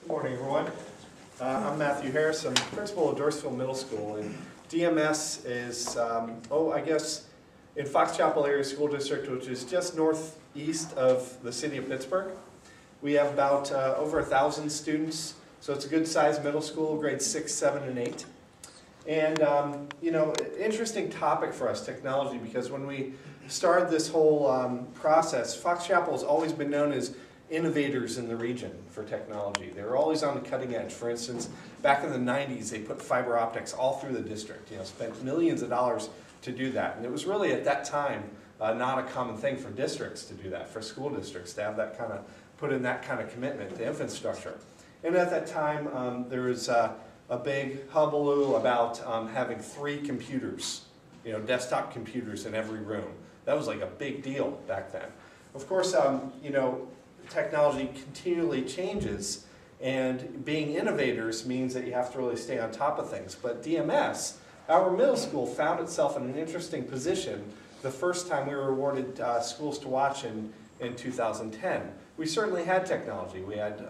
Morning, everyone. I'm Matthew Harris. I'm principal of Dorseyville Middle School, and DMS is, I guess, in Fox Chapel Area School District, which is just northeast of the city of Pittsburgh. We have about over 1,000 students, so it's a good-sized middle school, grades 6, 7, and 8. And, interesting topic for us, technology, because when we started this whole process, Fox Chapel has always been known as innovators in the region for technology. They were always on the cutting edge. For instance, back in the 90s, they put fiber optics all through the district, spent millions of dollars to do that. And it was really, at that time, not a common thing for districts to do that, for school districts to have that kind of, put in that kind of commitment to infrastructure. And at that time, there was a big hullabaloo about having 3 computers, desktop computers in every room. That was like a big deal back then. Of course, technology continually changes, and being innovators means that you have to really stay on top of things. But DMS, our middle school, found itself in an interesting position the first time we were awarded Schools to Watch in 2010. We certainly had technology. We had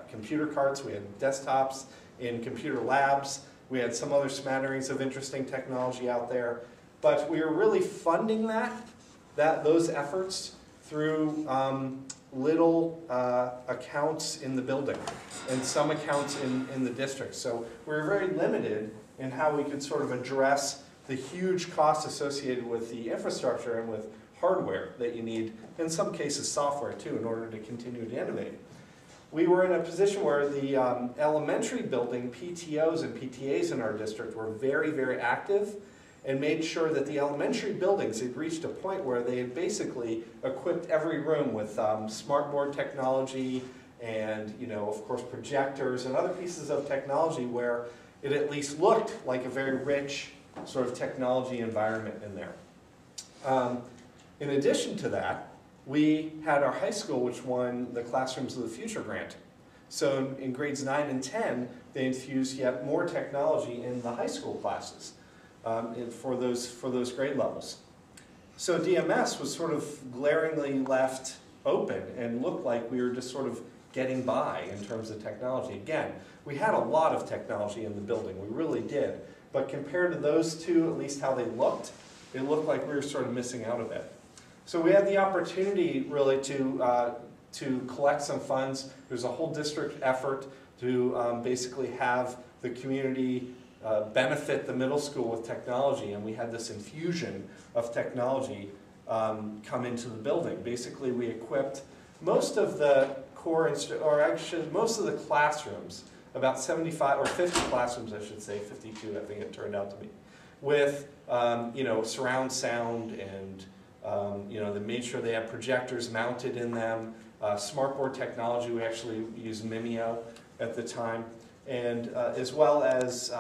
computer carts, we had desktops in computer labs, we had some other smatterings of interesting technology out there, but we were really funding those efforts through little accounts in the building and some accounts in the district. So we were very limited in how we could sort of address the huge costs associated with the infrastructure and with hardware that you need, in some cases software too, in order to continue to innovate. We were in a position where the elementary building PTOs and PTAs in our district were very, very active and made sure that the elementary buildings had reached a point where they had basically equipped every room with smartboard technology and, of course, projectors and other pieces of technology where it at least looked like a very rich sort of technology environment in there. In addition to that, we had our high school, which won the Classrooms of the Future grant. So in grades 9 and 10, they infused yet more technology in the high school classes. For those grade levels. So DMS was sort of glaringly left open and looked like we were just sort of getting by in terms of technology. Again, we had a lot of technology in the building, we really did. But compared to those two, at least how they looked, it looked like we were sort of missing out a bit. So we had the opportunity really to collect some funds. There's a whole district effort to basically have the community benefit the middle school with technology, and we had this infusion of technology come into the building. Basically, we equipped most of the most of the classrooms, about 75 or 50 classrooms, I should say, 52, I think it turned out to be, with surround sound and they made sure they had projectors mounted in them, smartboard technology. We actually used Mimeo at the time. And as well as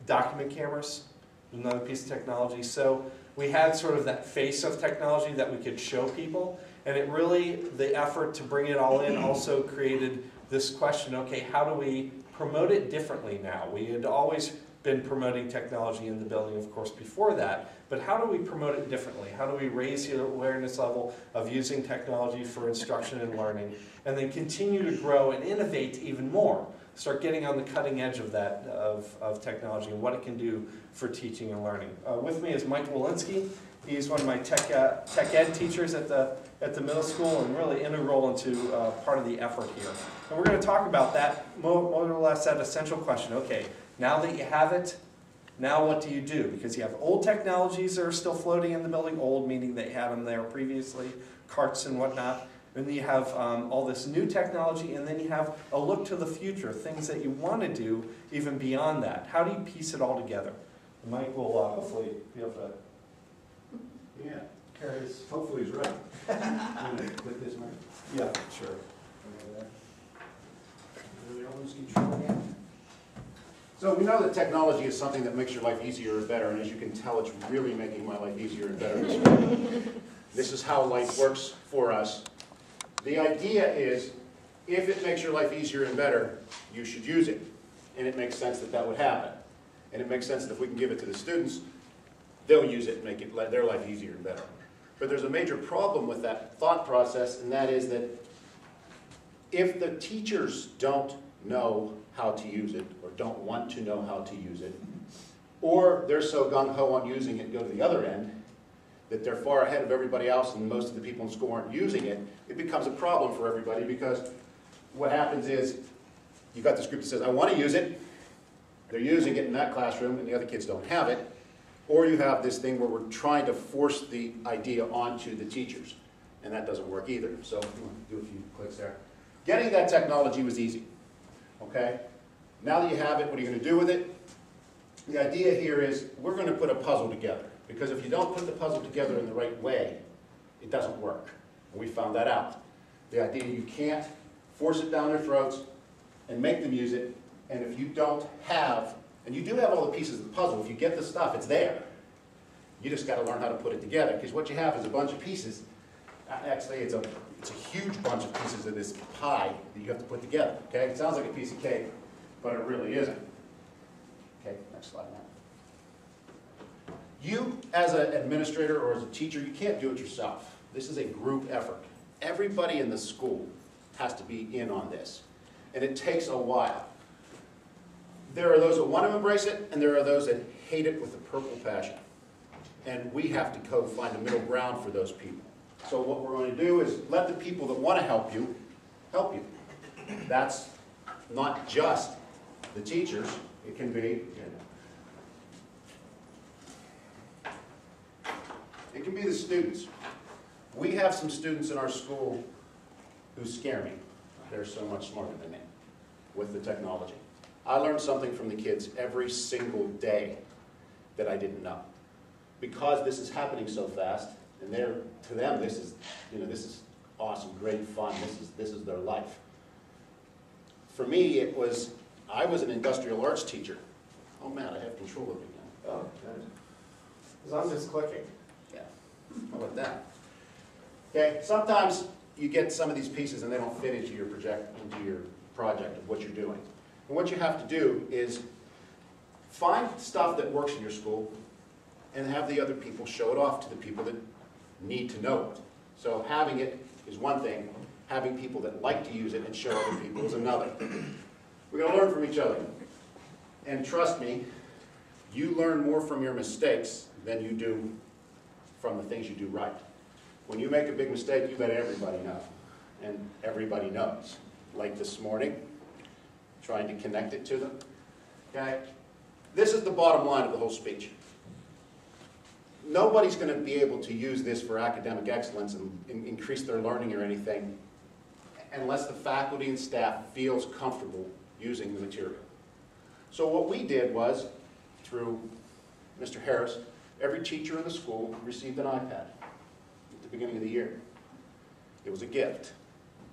document cameras, another piece of technology. So we had sort of that face of technology that we could show people, and it really, the effort to bring it all in also created this question, okay, how do we promote it differently now? We had always been promoting technology in the building, of course, before that, but how do we promote it differently? How do we raise the awareness level of using technology for instruction and learning, and then continue to grow and innovate even more? Start getting on the cutting edge of that, of technology and what it can do for teaching and learning. With me is Mike Walensky. He's one of my tech ed teachers at the middle school and really integral into part of the effort here. And we're going to talk about that, more or less that essential question. Okay, now that you have it, now what do you do? Because you have old technologies that are still floating in the building, old meaning they had them there previously, carts and whatnot. And then you have all this new technology, and then you have a look to the future, things that you want to do even beyond that. How do you piece it all together? And Mike will hopefully be able to carry this. Hopefully he's right. Click this, Mike. Yeah, sure. So we know that technology is something that makes your life easier and better, and as you can tell, it's really making my life easier and better this morning. This is how life works for us. The idea is, if it makes your life easier and better, you should use it. And it makes sense that that would happen. And it makes sense that if we can give it to the students, they'll use it and make their life easier and better. But there's a major problem with that thought process, and that is that If the teachers don't know how to use it, or don't want to know how to use it, or they're so gung-ho on using it, go to the other end, that they're far ahead of everybody else and most of the people in school aren't using it, it becomes a problem for everybody, because what happens is, you've got this group that says, I want to use it, they're using it in that classroom and the other kids don't have it, or you have this thing where we're trying to force the idea onto the teachers, and that doesn't work either. So, do a few clicks there. Getting that technology was easy, okay? Now that you have it, what are you going to do with it? The idea here is, we're going to put a puzzle together, because if you don't put the puzzle together in the right way, it doesn't work. And we found that out. The idea you can't force it down their throats and make them use it, and if you don't have, and you do have all the pieces of the puzzle, if you get the stuff, it's there. You just got to learn how to put it together, because what you have is a bunch of pieces. Actually, it's a huge bunch of pieces of this pie that you have to put together, okay? It sounds like a piece of cake, but it really isn't. Okay, next slide now. You, as an administrator or as a teacher, you can't do it yourself. This is a group effort. Everybody in the school has to be in on this, and it takes a while. There are those that want to embrace it, and there are those that hate it with a purple passion. And we have to go find a middle ground for those people. So what we're going to do is let the people that want to help you. That's not just the teachers. It can be the students. We have some students in our school who scare me. They're so much smarter than me with the technology. I learn something from the kids every single day that I didn't know. Because this is happening so fast, and to them this is awesome, great fun. This is their life. For me, I was an industrial arts teacher. Oh man, I have control of it again. Oh, good. Because I'm just clicking. Yeah. How about that? Okay. Sometimes you get some of these pieces and they don't fit into your project of what you're doing. And what you have to do is find stuff that works in your school and have the other people show it off to the people that need to know it. So having it is one thing. Having people that like to use it and show other people is another. We're going to learn from each other. And trust me, you learn more from your mistakes than you do from the things you do right. When you make a big mistake, you let everybody know. And everybody knows. Like this morning, trying to connect it to them. Okay? This is the bottom line of the whole speech. Nobody's going to be able to use this for academic excellence and increase their learning or anything unless the faculty and staff feels comfortable using the material. So what we did was, through Mr. Harris, every teacher in the school received an iPad at the beginning of the year. It was a gift.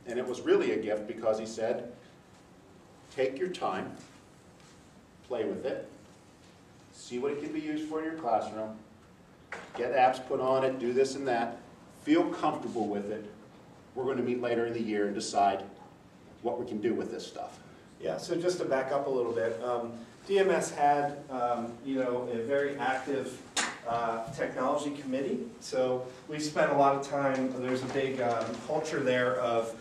And it was really a gift because he said, take your time, play with it, see what it can be used for in your classroom, get apps put on it, do this and that, feel comfortable with it. We're going to meet later in the year and decide what we can do with this stuff. Yeah, so just to back up a little bit, DMS had a very active technology committee. So we spent a lot of time, there's a big culture there of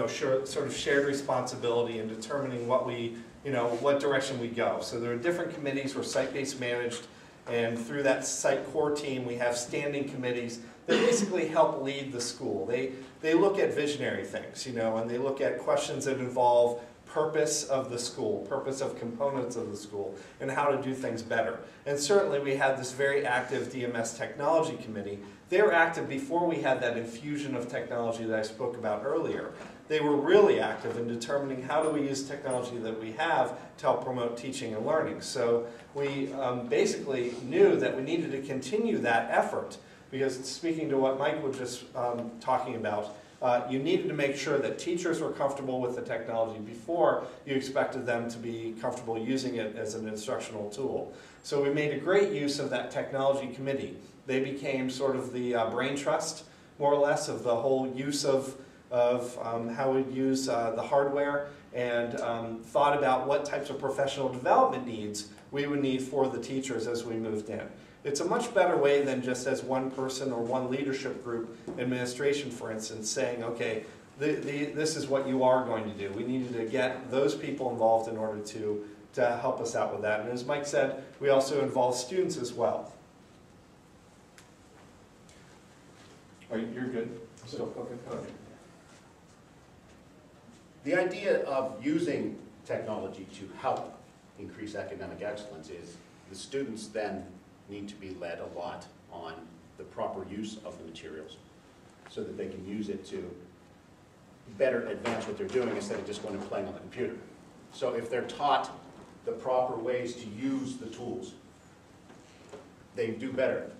sort of shared responsibility in determining what direction we go. So there are different committees, we're site-based managed, and through that site core team we have standing committees that basically help lead the school. They look at visionary things, and they look at questions that involve purpose of the school, purpose of components of the school, and how to do things better. And certainly we had this very active DMS technology committee. They were active before we had that infusion of technology that I spoke about earlier. They were really active in determining how do we use technology that we have to help promote teaching and learning. So we basically knew that we needed to continue that effort because, speaking to what Mike was just talking about, you needed to make sure that teachers were comfortable with the technology before you expected them to be comfortable using it as an instructional tool. So we made a great use of that technology committee. They became sort of the brain trust, more or less, of the whole use of how we'd use the hardware, and thought about what types of professional development needs we would need for the teachers as we moved in. It's a much better way than just as one person or one leadership group, administration for instance, saying, okay, this is what you are going to do. We needed to get those people involved in order to help us out with that. And as Mike said, we also involve students as well. You're good? Still? Okay. The idea of using technology to help increase academic excellence is the students then need to be led a lot on the proper use of the materials so that they can use it to better advance what they're doing instead of just going and playing on the computer. So if they're taught the proper ways to use the tools, they do better.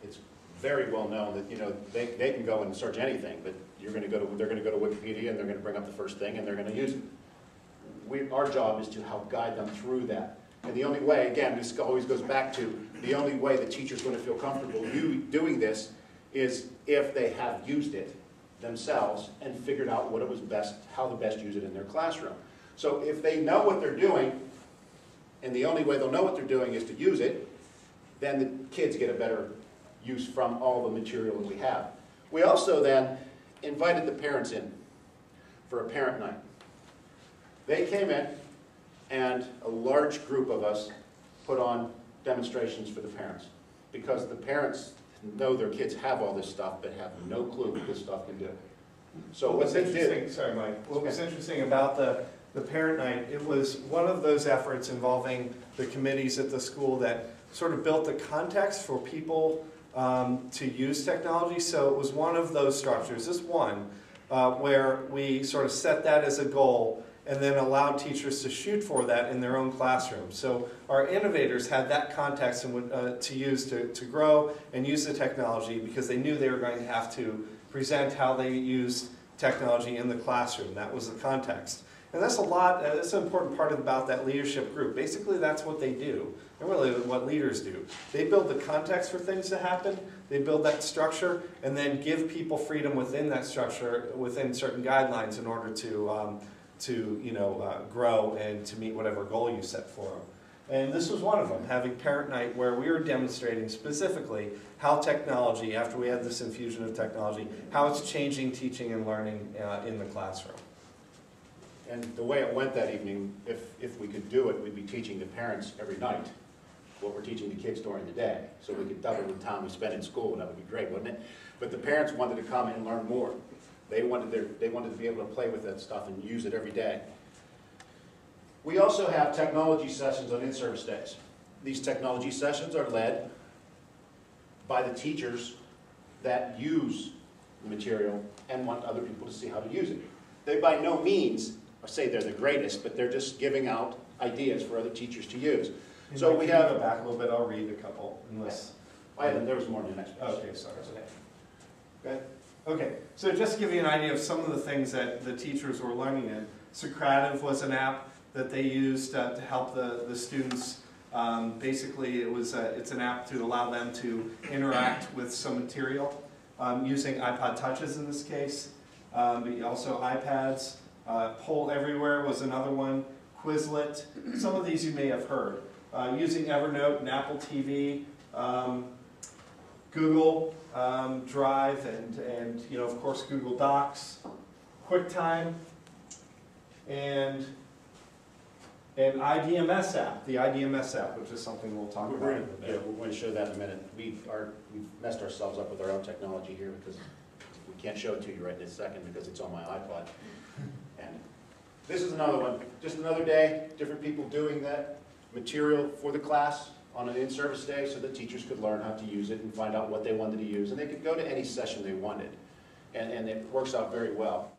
It's very well known that, you know, they can go and search anything, but they're going to go to Wikipedia and they're going to bring up the first thing and they're going to use it. Our job is to help guide them through that. And the only way, again, this always goes back to, the only way the teacher's going to feel comfortable doing this is if they have used it themselves and figured out what it was best, how to best use it in their classroom. So if they know what they're doing, and the only way they'll know what they're doing is to use it, then the kids get a better use from all the material that we have. We also then invited the parents in for a parent night. They came in, and a large group of us put on demonstrations for the parents, because the parents know their kids have all this stuff but have no clue what this stuff can do. So what they did... Sorry, Mike. What was interesting about the parent night, it was one of those efforts involving the committees at the school that sort of built the context for people to use technology. So it was one of those structures, this one, where we sort of set that as a goal and then allowed teachers to shoot for that in their own classroom. So our innovators had that context and to use to grow and use the technology, because they knew they were going to have to present how they use technology in the classroom. That was the context. And that's that's an important part about that leadership group. Basically, that's what they do, and really what leaders do. They build the context for things to happen, they build that structure, and then give people freedom within that structure, within certain guidelines, in order to grow and to meet whatever goal you set for them. And this was one of them, having parent night, where we were demonstrating specifically how technology, after we had this infusion of technology, how it's changing teaching and learning in the classroom. And the way it went that evening, if we could do it, we'd be teaching the parents every night what we're teaching the kids during the day. So we could double the time we spend in school, and that would be great, wouldn't it? But the parents wanted to come and learn more. They wanted to be able to play with that stuff and use it every day. We also have technology sessions on in-service days. These technology sessions are led by the teachers that use the material and want other people to see how to use it. They by no means say they're the greatest, but they're just giving out ideas for other teachers to use. So we have... Go back a little bit, I'll read a couple, unless... There was more in the next page. Okay, sorry. Okay. Okay, so just to give you an idea of some of the things that the teachers were learning in, Socrative was an app that they used to help the students. Basically, it's an app to allow them to interact with some material, using iPod Touches in this case, but also iPads. Poll Everywhere was another one, Quizlet. Some of these you may have heard. Using Evernote and Apple TV, Google Drive, and of course Google Docs, QuickTime, and an IDMS app, the IDMS app, which is something we'll talk about in a bit. Yeah, we're going to show that in a minute. We've messed ourselves up with our own technology here, because we can't show it to you right this second because it's on my iPod. And this is another one, just another day, different people doing that material for the class on an in-service day, so that teachers could learn how to use it and find out what they wanted to use, and they could go to any session they wanted, and it works out very well.